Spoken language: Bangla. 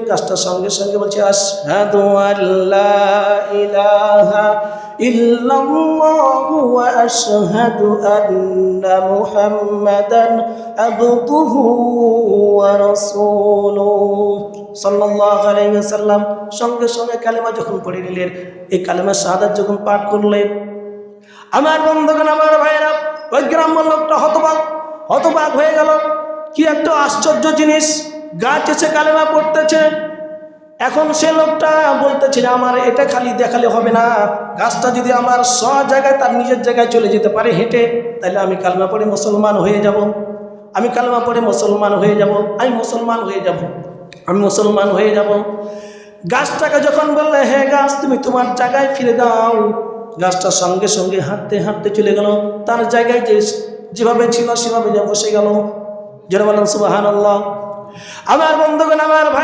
কাজটার সঙ্গে সঙ্গে বলছে আশহাদু আল্লা ইলাহা ইল্লাল্লাহু ওয়া আশহাদু আন্না মুহাম্মাদান আবদুহু ওয়া রাসূলুহু সাল্লাল্লাহু আলাইহি ওয়াসাল্লাম। সঙ্গে সঙ্গে কালেমা যখন পড়ে নিলেন, এই কালেমা শাহাদাত যখন পাঠ করলেন, আমার বন্ধুগণ, আমার ভাইরা, ওই গ্রাম্য লোকটা হতবাক হয়ে গেল। কি একটা আশ্চর্য জিনিস, গাছ এসে কালেমা পড়তেছে। এখন সে লোকটা বলতেছে যে আমার এটা খালি দেখালে হবে না, গাছটা যদি আমার জায়গায় তার নিজের জায়গায় চলে যেতে পারে হেঁটে, তাহলে আমি কালেমা পড়ে মুসলমান হয়ে যাব, আমি কালেমা পড়ে মুসলমান হয়ে যাব, আমি মুসলমান হয়ে যাব, আমি মুসলমান হয়ে যাব। গাছটাকে যখন বললে, হ্যাঁ গাছ, তুমি তোমার জায়গায় ফিরে দাও, গাছটা সঙ্গে সঙ্গে হাঁটতে হাঁটতে চলে গেল তার জায়গায়, যেভাবে ছিল সেভাবে বসে গেল। যারা বলেন সুবহানাল্লাহ। আমার বন্ধুগণ, আমার ভাই।